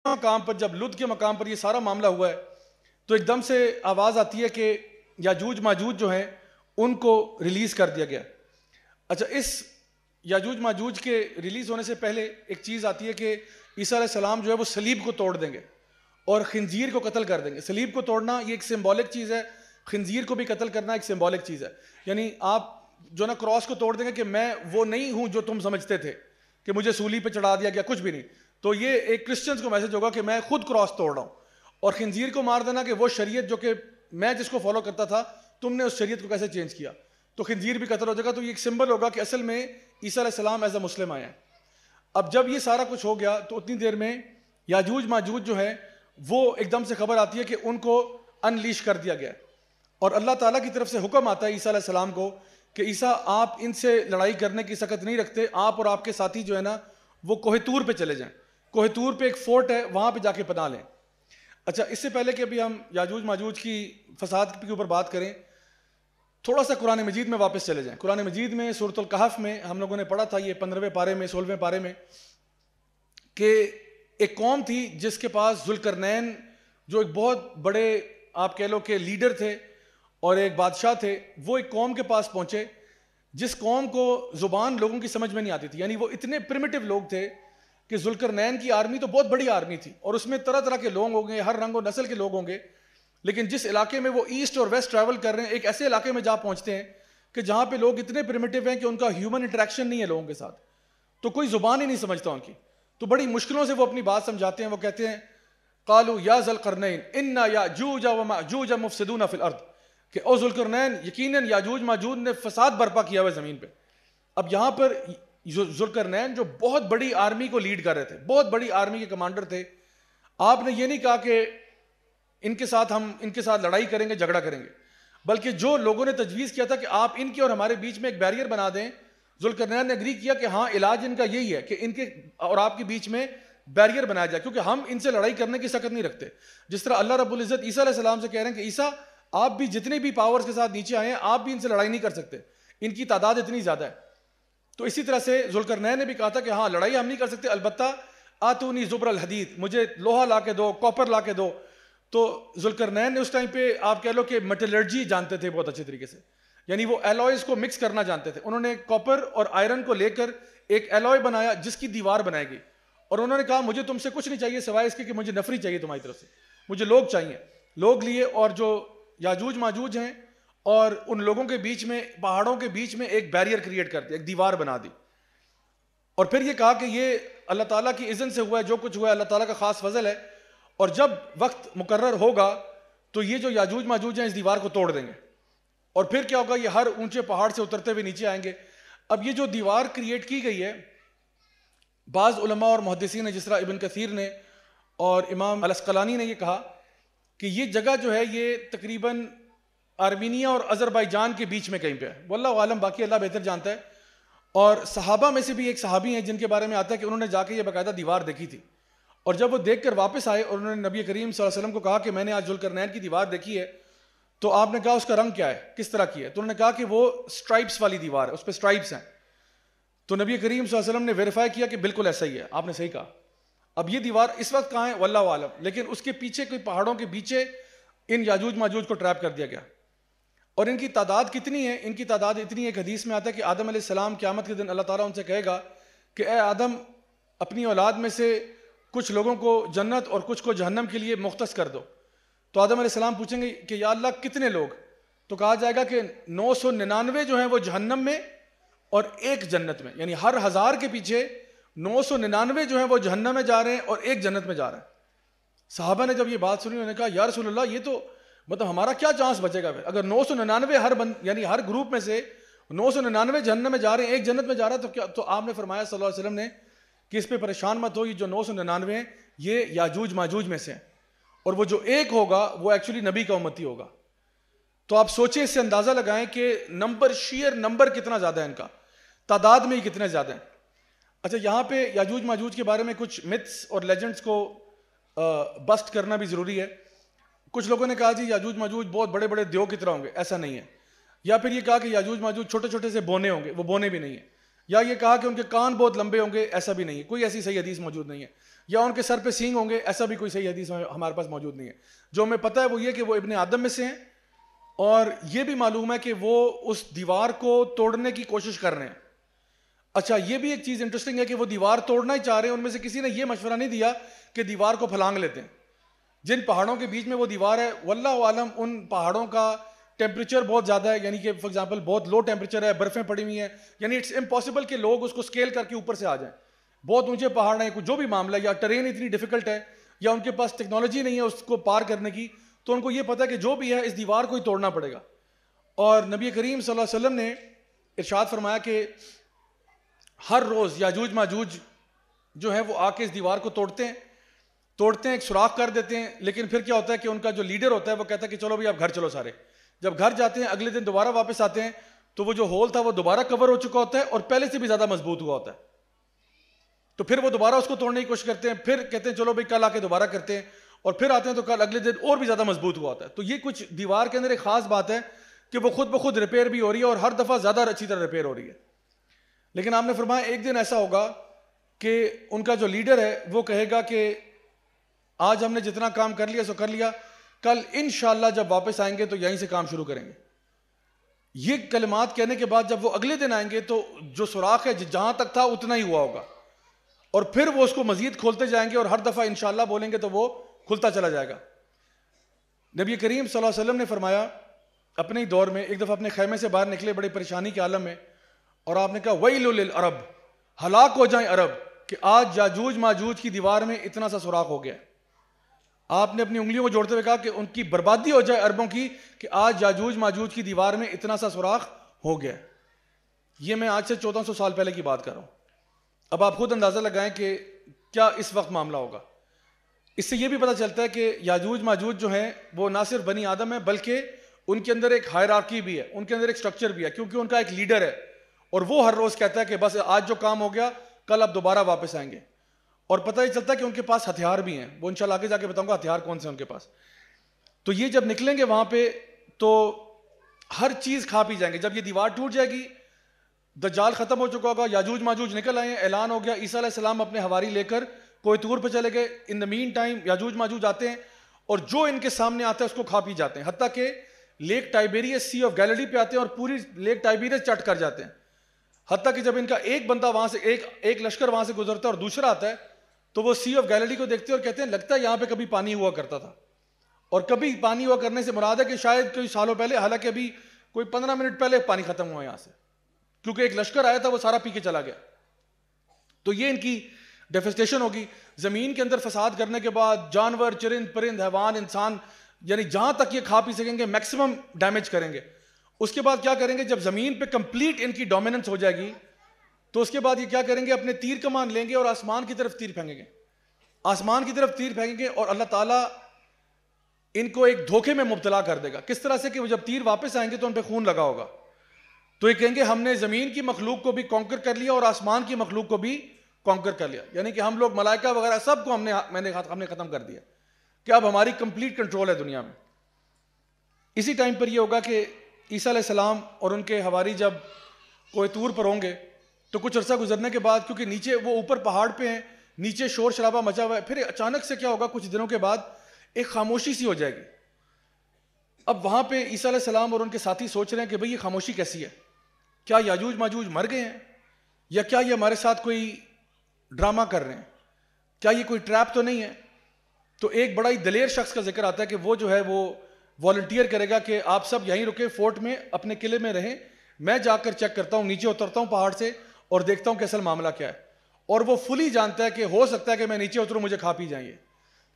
مقام پر جب لد کے مقام پر یہ سارا معاملہ ہوا ہے تو ایک دم سے آواز آتی ہے کہ یاجوج ماجوج جو ہیں ان کو ریلیز کر دیا گیا. اچھا, اس یاجوج ماجوج کے ریلیز ہونے سے پہلے ایک چیز آتی ہے کہ عیسیٰ علیہ السلام جو ہے وہ صلیب کو توڑ دیں گے اور خنزیر کو قتل کر دیں گے. صلیب کو توڑنا یہ ایک سمبولک چیز ہے, خنزیر کو بھی قتل کرنا ایک سمبولک چیز ہے. یعنی آپ جو نا کراس کو توڑ دیں گے کہ میں وہ نہیں ہوں جو تم سمجھتے تھے کہ مجھے سولی پہ چڑھا دیا گیا, کچھ بھی نہیں. تو یہ ایک کرسچنز کو میسج ہوگا کہ میں خود کراس توڑ رہا ہوں. اور خنزیر کو مار دینا کہ وہ شریعت جو کہ میں جس کو فالو کرتا تھا تم نے اس شریعت کو کیسے چینج کیا, تو خنزیر بھی قتل ہو جائے گا. تو یہ ایک سمبل ہوگا کہ اصل میں عیسیٰ علیہ السلام ایز اے مسلم آئے ہیں. اب جب یہ سارا کچھ ہو گیا تو اتنی دیر میں یاجوج ماجوج جو ہے وہ ایک دم سے خبر آتی ہے کہ ان کو انلیش کر دیا گیا. اور اللہ تعالیٰ کی طرف سے حکم آتا ہے عیسیٰ علیہ السلام کو کہ عیسیٰ آپ ان سے لڑائی کرنے کی سخت نہیں رکھتے, آپ اور آپ کے ساتھی جو ہے نا وہ کوہ طور پہ چلے جائیں. کوہ طور پہ ایک فورٹ ہے, وہاں پہ جا کے پناہ لیں. اچھا, اس سے پہلے کہ ابھی ہم یاجوج ماجوج کی فساد کے اوپر بات کریں, تھوڑا سا قرآن مجید میں واپس چلے جائیں. قرآن مجید میں سورۃ الکہف میں ہم لوگوں نے پڑھا تھا, یہ 15ویں پارے میں 16ویں پارے میں, کہ ایک قوم تھی جس کے پاس ذوالقرنین جو ایک بہت بڑے آپ کہہ لو کہ لیڈر تھے اور ایک بادشاہ تھے, وہ ایک قوم کے پاس پہنچے جس قوم کو زبان لوگوں کی سمجھ میں نہیں آتی تھی. یعنی وہ اتنے پریمیٹیو لوگ تھے کہ ذوالقرنین کی آرمی تو بہت بڑی آرمی تھی اور اس میں طرح طرح کے لوگ ہوں گے, ہر رنگ و نسل کے لوگ ہوں گے, لیکن جس علاقے میں وہ ایسٹ اور ویسٹ ٹریول کر رہے ہیں, ایک ایسے علاقے میں جا پہنچتے ہیں کہ جہاں پہ لوگ اتنے پریمیٹیو ہیں کہ ان کا ہیومن انٹریکشن نہیں ہے لوگوں کے ساتھ, تو کوئی زبان ہی نہیں سمجھتا ان کی. تو بڑی مشکلوں سے وہ اپنی بات سمجھاتے ہیں. وہ کہتے ہیں قالوا یا ذا القرنین انا یاجوج وماجوج مفسدون فی الارض, کہ او ذوالقرنین یقیناً یاجوج ماجوج نے فساد برپا کیا ہوا ہے زمین پہ. اب یہاں پر ذوالقرنین جو بہت بڑی آرمی کو لیڈ کر رہے تھے, بہت بڑی آرمی کے کمانڈر تھے, آپ نے یہ نہیں کہا کہ ان کے ساتھ ہم ان کے ساتھ لڑائی کریں گے, جھگڑا کریں گے, بلکہ جو لوگوں نے تجویز کیا تھا کہ آپ ان کے اور ہمارے بیچ میں ایک بیریئر بنا دیں, ذوالقرنین نے اگری کیا کہ ہاں علاج ان کا یہی ہے کہ ان کے اور آپ کے بیچ میں بیریئر بنایا جائے, کیونکہ ہم ان سے لڑائی کرنے کی سخت نہیں رکھتے. جس طرح اللہ رب العزت عیسیٰ علیہ السلام سے کہہ رہے ہیں کہ عیسیٰ آپ بھی جتنے بھی پاورز کے ساتھ نیچے آئے ہیں آپ بھی ان سے لڑائی نہیں کر سکتے, ان کی تعداد اتنی زیادہ ہے. تو اسی طرح سے ذوالقرنین نے بھی کہا تھا کہ ہاں لڑائی ہم نہیں کر سکتے, البتہ آتونی زبر الحدید, مجھے لوہا لا کے دو, کاپر لا کے دو. تو ذوالقرنین نے اس ٹائم پہ آپ کہہ لو کہ میٹلرجی جانتے تھے بہت اچھے طریقے سے, یعنی وہ ایلوائز کو مکس کرنا جانتے تھے. انہوں نے کاپر اور آئرن کو لے کر ایک ایلوائے بنایا جس کی دیوار بنائے گی, اور انہوں نے کہا مجھے تم سے کچھ نہیں چاہیے سوائے اس کے کہ مجھے نفری چاہیے تمہاری طرف سے, مجھے لوگ چاہیے. لوگ لیے اور جو یاجوج ماجوج ہیں اور ان لوگوں کے بیچ میں, پہاڑوں کے بیچ میں ایک بیریئر کریٹ کر دیا, ایک دیوار بنا دی. اور پھر یہ کہا کہ یہ اللہ تعالیٰ کی اذن سے ہوا ہے, جو کچھ ہوا ہے اللہ تعالیٰ کا خاص فضل ہے, اور جب وقت مقرر ہوگا تو یہ جو یاجوج ماجوج ہیں اس دیوار کو توڑ دیں گے. اور پھر کیا ہوگا, یہ ہر اونچے پہاڑ سے اترتے ہوئے نیچے آئیں گے. اب یہ جو دیوار کریٹ کی گئی ہے, بعض علماء اور محدثین نے جس طرح ابن کثیر نے اور امام الاسقلانی نے یہ کہا کہ یہ جگہ جو ہے یہ تقریباً آرمینیا اور آذربائیجان کے بیچ میں کہیں پہ ہے, واللہ عالم, باقی اللہ بہتر جانتا ہے. اور صحابہ میں سے بھی ایک صحابی ہیں جن کے بارے میں آتا ہے کہ انہوں نے جا کے یہ باقاعدہ دیوار دیکھی تھی, اور جب وہ دیکھ کر واپس آئے اور انہوں نے نبی کریم صلی اللہ علیہ وسلم کو کہا کہ میں نے آج ذوالقرنین کی دیوار دیکھی ہے, تو آپ نے کہا اس کا رنگ کیا ہے, کس طرح کی ہے؟ تو انہوں نے کہا کہ وہ سٹرائپس والی دیوار ہے, اس پہ سٹرائپس ہیں. تو نبی کریم صلی اللہ علیہ وسلم نے ویریفائی کیا کہ بالکل ایسا ہی ہے, آپ نے صحیح کہا. اب یہ دیوار اس وقت کہاں ہے واللہ عالم, لیکن اس کے پیچھے کوئی پہاڑوں کے پیچھے ان یاجوج ماجوج کو ٹریپ کر دیا گیا. اور ان کی تعداد کتنی ہے؟ ان کی تعداد اتنی ہے کہ حدیث میں آتا ہے کہ آدم علیہ السلام قیامت کے دن اللہ تعالیٰ ان سے کہے گا کہ اے آدم اپنی اولاد میں سے کچھ لوگوں کو جنت اور کچھ کو جہنم کے لیے مختص کر دو. تو آدم علیہ السلام پوچھیں گے کہ یا اللہ کتنے لوگ؟ تو کہا جائے گا کہ 999 جو ہیں وہ جہنم میں اور ایک جنت میں, یعنی ہر 1000 کے پیچھے 999 جو ہیں وہ جہنم میں جا رہے ہیں اور ایک جنت میں جا رہے ہیں. صحابہ نے جب یہ بات سنی انہوں نے کہا یا رسول اللہ یہ تو مطلب ہمارا کیا چانس بچے گا پھر, اگر 999 یعنی ہر گروپ میں سے 999 جہنم میں جا رہے ہیں, ایک جنت میں جا رہا ہے, تو کیا؟ تو آپ نے فرمایا صلی اللہ علیہ وسلم نے کہ اس پہ پریشان مت ہو, یہ جو 999 ہیں یہ یاجوج ماجوج میں سے ہیں, اور وہ جو ایک ہوگا وہ ایکچولی نبی کا امتی ہوگا. تو آپ سوچیں, اس سے اندازہ لگائیں کہ نمبر, شیئر نمبر کتنا زیادہ ہے ان کا, تعداد میں ہی کتنے زیادہ ہیں. اچھا, یہاں پہ یاجوج ماجوج کے بارے میں کچھ متس اور لیجنڈز کو بسٹ کرنا بھی ضروری ہے. کچھ لوگوں نے کہا جی یاجوج ماجوج بہت بڑے بڑے دیو کی طرح ہوں گے, ایسا نہیں ہے. یا پھر یہ کہا کہ یاجوج ماجوج چھوٹے چھوٹے سے بونے ہوں گے, وہ بونے بھی نہیں ہیں. یا یہ کہا کہ ان کے کان بہت لمبے ہوں گے, ایسا بھی نہیں ہے. کوئی ایسی صحیح حدیث موجود نہیں ہے. یا ان کے سر پہ سینگ ہوں گے، ایسا بھی کوئی صحیح حدیث ہمارے پاس موجود نہیں ہے. جو ہمیں پتہ ہے وہ یہ کہ وہ ابن آدم میں سے ہیں، اور یہ بھی معلوم ہے کہ وہ اس دیوار کو توڑنے کی کوشش کر رہے ہیں. اچھا یہ بھی ایک چیز انٹرسٹنگ ہے کہ وہ دیوار توڑنا ہی چاہ رہے ہیں. ان میں سے کسی نے یہ مشورہ نہیں دیا کہ دیوار کو پھلانگ لیتے ہیں. جن پہاڑوں کے بیچ میں وہ دیوار ہے، واللہ عالم ان پہاڑوں کا ٹیمپریچر بہت زیادہ ہے، یعنی کہ فار ایگزامپل بہت لو ٹیمپریچر ہے، برفیں پڑی ہوئی ہیں، یعنی اٹس امپاسبل کہ لوگ اس کو اسکیل کر کے اوپر سے آ جائیں. بہت اونچے پہاڑ ہیں، جو بھی معاملہ ہے، یا ٹرین اتنی ڈیفیکلٹ ہے، یا ان کے پاس ٹیکنالوجی نہیں ہے اس کو پار کرنے کی، تو ان کو یہ پتہ ہے کہ جو بھی ہے اس دیوار کو ہی توڑنا پڑے گا. اور نبی کریم صلی اللہ علیہ وسلم نے ارشاد فرمایا کہ ہر روز یاجوج ماجوج جو ہے وہ آ کے اس دیوار کو توڑتے ہیں، ایک سوراخ کر دیتے ہیں. لیکن پھر کیا ہوتا ہے کہ ان کا جو لیڈر ہوتا ہے وہ کہتا ہے کہ چلو بھائی آپ گھر چلو سارے. جب گھر جاتے ہیں اگلے دن دوبارہ واپس آتے ہیں تو وہ جو ہول تھا وہ دوبارہ کور ہو چکا ہوتا ہے اور پہلے سے بھی زیادہ مضبوط ہوا ہوتا ہے. تو پھر وہ دوبارہ اس کو توڑنے کی کوشش کرتے ہیں، پھر کہتے ہیں چلو بھائی کل آ کے دوبارہ کرتے ہیں، اور پھر آتے ہیں تو کل اگلے دن اور بھی زیادہ مضبوط ہوا ہوتا ہے. تو یہ کچھ دیوار کے اندر ایک خاص بات ہے کہ وہ خود بخود ریپیئر بھی ہو رہی ہے اور ہر دفعہ زیادہ اچھی طرح ریپیئر ہو رہی ہے. لیکن آپ نے فرمایا ایک دن ایسا ہوگا کہ ان کا جو لیڈر ہے وہ کہے گا کہ آج ہم نے جتنا کام کر لیا سو کر لیا، کل انشاءاللہ جب واپس آئیں گے تو یہیں سے کام شروع کریں گے. یہ کلمات کہنے کے بعد جب وہ اگلے دن آئیں گے تو جو سوراخ ہے جہاں تک تھا اتنا ہی ہوا ہوگا، اور پھر وہ اس کو مزید کھولتے جائیں گے اور ہر دفعہ انشاءاللہ بولیں گے تو وہ کھلتا چلا جائے گا. نبی کریم صلی اللہ علیہ وسلم نے فرمایا اپنے ہی دور میں ایک دفعہ اپنے خیمے سے باہر نکلے بڑی پریشانی کے عالم میں، اور آپ نے کہا ویل للعرب، ہلاک ہو جائیں عرب کہ آج یاجوج ماجوج کی دیوار میں اتنا سا سوراخ ہو گیا. آپ نے اپنی انگلیوں کو جوڑتے ہوئے کہا کہ ان کی بربادی ہو جائے عربوں کی کہ آج یاجوج ماجوج کی دیوار میں اتنا سا سوراخ ہو گیا. یہ میں آج سے 1400 سال پہلے کی بات کر رہا ہوں. اب آپ خود اندازہ لگائیں کہ کیا اس وقت معاملہ ہوگا. اس سے یہ بھی پتہ چلتا ہے کہ یاجوج ماجوج جو ہیں وہ نہ صرف بنی آدم ہے بلکہ ان کے اندر ایک ہائرارکی بھی ہے، ان کے اندر ایک سٹرکچر بھی ہے، کیونکہ ان کا ایک لیڈر ہے اور وہ ہر روز کہتا ہے کہ بس آج جو کام ہو گیا کل اب دوبارہ واپس آئیں گے. اور پتہ ہی چلتا ہے کہ ان کے پاس ہتھیار بھی ہیں، وہ انشاءاللہ آگے جا کے بتاؤں گا ہتھیار کون سے ہیں ان کے پاس. تو یہ جب نکلیں گے وہاں پہ تو ہر چیز کھا پی جائیں گے. جب یہ دیوار ٹوٹ جائے گی، دجال ختم ہو چکا ہوگا، یاجوج ماجوج نکل آئے ہیں، اعلان ہو گیا، عیسیٰ علیہ السلام اپنے حواری لے کر کوئی طور پہ چلے گئے. ان دا مین ٹائم یاجوج ماجوج آتے ہیں اور جو ان کے سامنے آتا ہے اس کو کھا پی جاتے ہیں، حتیٰ کہ لیک ٹائبیریس سی آف گیلیلی پہ آتے ہیں اور پوری لیک ٹائبیریس چٹ کر جاتے ہیں. حتیٰ کہ جب ان کا ایک بندہ وہاں سے ایک لشکر وہاں سے گزرتا ہے اور دوسرا آتا ہے تو وہ سی آف گیلیلی کو دیکھتے ہیں اور کہتے ہیں لگتا ہے یہاں پہ کبھی پانی ہوا کرتا تھا. اور کبھی پانی ہوا کرنے سے مراد ہے کہ شاید کئی سالوں پہلے، حالانکہ ابھی کوئی 15 منٹ پہلے پانی ختم ہوا یہاں سے، کیونکہ ایک لشکر آیا تھا وہ سارا پی کے چلا گیا. تو یہ ان کی ڈیفیسٹیشن ہوگی. زمین کے اندر فساد کرنے کے بعد جانور، چرند پرند، حیوان، انسان، یعنی جہاں تک یہ کھا پی سکیں گے میکسیمم ڈیمیج کریں گے. اس کے بعد کیا کریں گے جب زمین پہ کمپلیٹ ان کی ڈومیننس ہو جائے گی تو اس کے بعد یہ کیا کریں گے اپنے تیر کمان لیں گے اور آسمان کی طرف تیر پھینکیں گے. آسمان کی طرف تیر پھینکیں گے اور اللہ تعالیٰ ان کو ایک دھوکے میں مبتلا کر دے گا. کس طرح سے کہ وہ جب تیر واپس آئیں گے تو ان پہ خون لگا ہوگا تو یہ کہیں گے ہم نے زمین کی مخلوق کو بھی کانکر کر لیا اور آسمان کی مخلوق کو بھی کانکر کر لیا. یعنی کہ ہم لوگ ملائکہ وغیرہ سب کو ہم نے ختم کر دیا کہ اب ہماری کمپلیٹ کنٹرول ہے دنیا میں. اسی ٹائم پر یہ ہوگا کہ عیسیٰ علیہ السلام اور ان کے حواری جب کوئی طور پر ہوں گے تو کچھ عرصہ گزرنے کے بعد، کیونکہ نیچے وہ اوپر پہاڑ پہ ہیں، نیچے شور شرابہ مچا ہوا ہے، پھر اچانک سے کیا ہوگا کچھ دنوں کے بعد ایک خاموشی سی ہو جائے گی. اب وہاں پہ عیسیٰ علیہ السلام اور ان کے ساتھی سوچ رہے ہیں کہ بھئی یہ خاموشی کیسی ہے؟ کیا یاجوج ماجوج مر گئے ہیں یا کیا یہ ہمارے ساتھ کوئی ڈرامہ کر رہے ہیں؟ کیا یہ کوئی ٹریپ تو نہیں ہے؟ تو ایک بڑا ہی دلیر شخص کا ذکر آتا ہے کہ وہ جو ہے وہ والنٹیئر کرے گا کہ آپ سب یہیں رکے، فورٹ میں اپنے قلعے میں رہیں، میں جا کر چیک کرتا ہوں، نیچے اترتا ہوں پہاڑ سے اور دیکھتا ہوں کہ اصل معاملہ کیا ہے. اور وہ فلی جانتا ہے کہ ہو سکتا ہے کہ میں نیچے اتروں مجھے کھا پی جائیں یہ،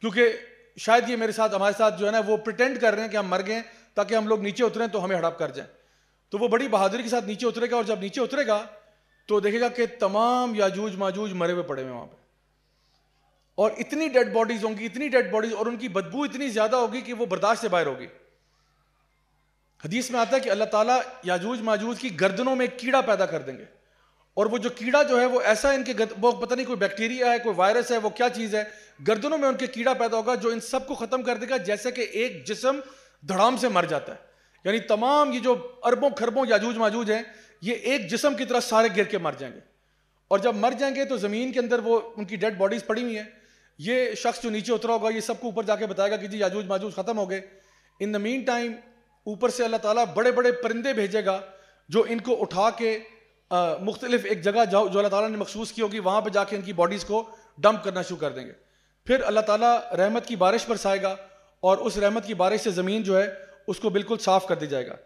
کیونکہ شاید یہ ہمارے ساتھ جو ہے نا وہ پریٹینڈ کر رہے ہیں کہ ہم مر گئے تاکہ ہم لوگ نیچے اتریں تو ہمیں ہڑپ کر جائیں. تو وہ بڑی بہادری کے ساتھ نیچے اترے گا اور جب نیچے اترے گا تو دیکھے گا کہ تمام یاجوج ماجوج مرے ہوئے پڑے ہوئے وہاں پہ، اور اتنی ڈیڈ باڈیز ہوں گی، اتنی ڈیڈ باڈیز، اور ان کی بدبو اتنی زیادہ ہوگی کہ وہ برداشت سے باہر ہوگی. حدیث میں آتا ہے کہ اللہ تعالیٰ یاجوج ماجوج کی گردنوں میں ایک کیڑا پیدا کر دیں گے، اور وہ جو کیڑا جو ہے وہ ایسا ان کے وہ پتہ نہیں کوئی بیکٹیریا ہے، کوئی وائرس ہے، وہ کیا چیز ہے، گردنوں میں ان کے کیڑا پیدا ہوگا جو ان سب کو ختم کر دے گا، جیسے کہ ایک جسم دھڑام سے مر جاتا ہے. یعنی تمام یہ جو اربوں کھربوں یاجوج ماجوج ہیں یہ ایک جسم کی طرح سارے گر کے مر جائیں گے. اور جب مر جائیں گے تو زمین کے اندر وہ ان کی ڈیڈ باڈیز پڑی ہوئی ہیں، یہ شخص جو نیچے اترا ہوگا یہ سب کو اوپر جا کے بتائے گا کہ جی یاجوج ماجوج ختم ہو گئے. ان دا مین ٹائم اوپر سے اللہ تعالیٰ بڑے بڑے پرندے بھیجے گا جو ان کو اٹھا کے مختلف ایک جگہ جو اللہ تعالیٰ نے مخصوص کی ہوگی وہاں پہ جا کے ان کی باڈیز کو ڈمپ کرنا شروع کر دیں گے. پھر اللہ تعالیٰ رحمت کی بارش برسائے گا اور اس رحمت کی بارش سے زمین جو ہے اس کو بالکل صاف کر دی جائے گا.